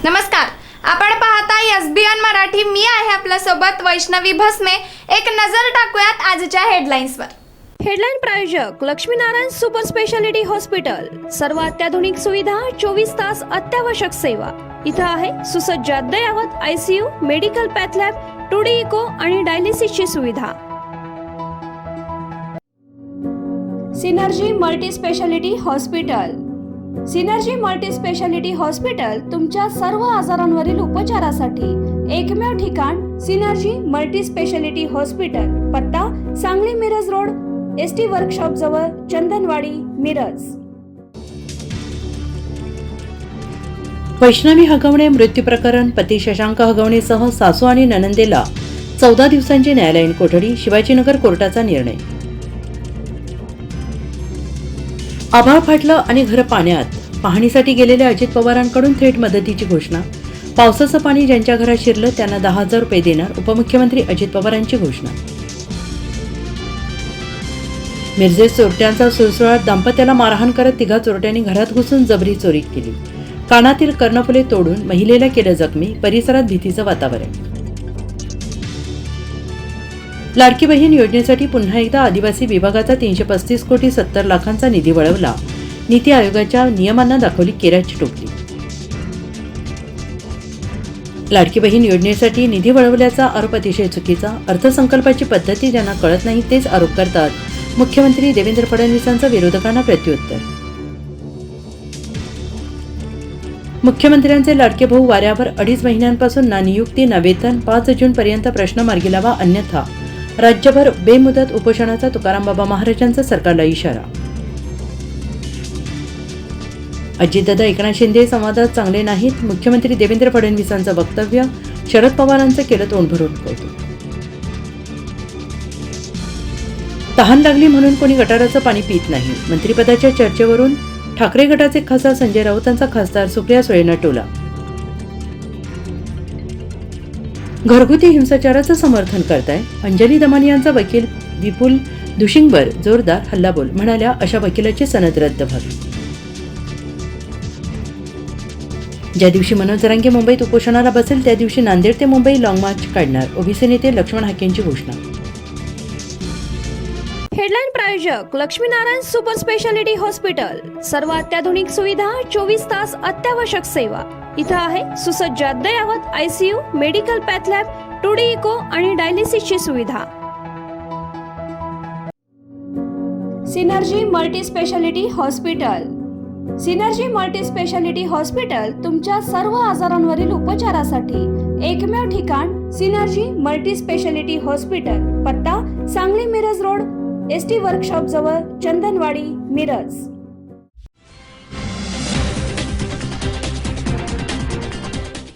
नमस्कार, आपण पाहताय एसबीएन मराठी. मी आहे आपल्या सोबत वैष्णवी भस्मे. एक नजर टाकूयात आजच्या हेडलाईन्सवर. हेडलाईन प्रायोजक लक्ष्मीनारायण सुपर स्पेशालिटी हॉस्पिटल. सर्व अत्याधुनिक सुविधा, 24 तास अत्यावश्यक सेवा. इथं आहे सुसज्ज अद्ययावत ICU, medical path lab, 2D echo आणि डायलिसिसची सुविधा. Synergy multi speciality hospital. Synergy multi speciality hospital तुमच्या सर्व आजारांवरील उपचारासाठी एकमेव ठिकाण. Synergy multi speciality hospital. पत्ता Sangli Miraj road, ST workshop जवळ, चंदनवाडी, मिरज. वैष्णवी हगवणे मृत्यू प्रकरण. पती शशांक हगवणेसह सासू आणि ननंदेला 14 दिवसांची न्यायालयीन कोठडी. शिवाजीनगर कोर्टाचा निर्णय. आभाळ फाटलं आणि घर पाण्यात. पाहणीसाठी गेलेल्या अजित पवारांकडून थेट मदतीची घोषणा. पावसाचं पाणी ज्यांच्या घरात शिरलं त्यांना 10,000 रुपये देणार. उपमुख्यमंत्री अजित पवारांची घोषणा. मिरजेत चोरट्यांचा सुळसुळाट. दाम्पत्याला मारहाण करत तिघा चोरट्यांनी घरात घुसून जबरी चोरी केली. कानातील कर्णफुले तोडून महिलेला केलं जखमी. परिसरात भीतीचं वातावरण. लाडकी बहीण योजनेसाठी पुन्हा एकदा आदिवासी विभागाचा 335 कोटी 70 लाखांचा निधी वळवला. नीती आयोगाच्या नियमांना दाखवली केराची टोपली. लाडकी बहीण योजनेसाठी निधी वळवल्याचा आरोप अतिशय चुकीचा. अर्थसंकल्पाची पद्धती ज्यांना कळत नाही तेच आरोप करतात. मुख्यमंत्री देवेंद्र फडणवीसांचं विरोधकांना प्रत्युत्तर. मुख्यमंत्र्यांचे लाडके भाऊ वाऱ्यावर. 2.5 महिन्यांपासून ना नियुक्ती ना वेतन. 5 जून पर्यंत प्रश्न मार्गी लावा, अन्यथा राज्यभर बेमुदत उपोषणाचा तुकाराम बाबा महाराजांचा सरकारला इशारा. अजितदादा एकनाथ शिंदे संवादात चांगले नाहीत. मुख्यमंत्री देवेंद्र फडणवीसांचं वक्तव्य. शरद पवारांचं केलं तोंड भरून कौतुक. तहान लागली म्हणून कोणी गटाराचं पाणी पित नाही. मंत्रिपदाच्या चर्चेवरून ठाकरे गटाचे खासदार संजय राऊतांचा खासदार सुप्रिया सुळेंना टोला. घरगुती हिंसाचाराचं समर्थन करताय. अंजली दमानी यांचा वकील विपुल दुशिंगवर जोरदार हल्लाबोल. म्हणाल्या अशा वकिलाची सनद रद्द व्हावी. ज्या दिवशी मनोज जरांगे मुंबईत उपोषणाला बसेल त्या दिवशी नांदेड ते मुंबई लॉंग मार्च काढणार. ओबीसी नेते लक्ष्मण हाकेंची घोषणा. हेडलाईन प्रायोजक लक्ष्मीनारायण सुपर स्पेशालिटी हॉस्पिटल. सर्व अत्याधुनिक सुविधा, 24 तास अत्यावश्यक सेवा. इथं आहे सुसज्ज अद्ययावत ICU, medical path lab, 2D echo आणि डायलिसिसची सुविधा. Synergy multi speciality hospital. Synergy multi speciality hospital तुमच्या सर्व आजारांवरील उपचारासाठी एकमेव ठिकाण. Synergy multi speciality hospital. पत्ता Sangli Miraj road, ST workshop जवळ, चंदनवाडी, मिरज.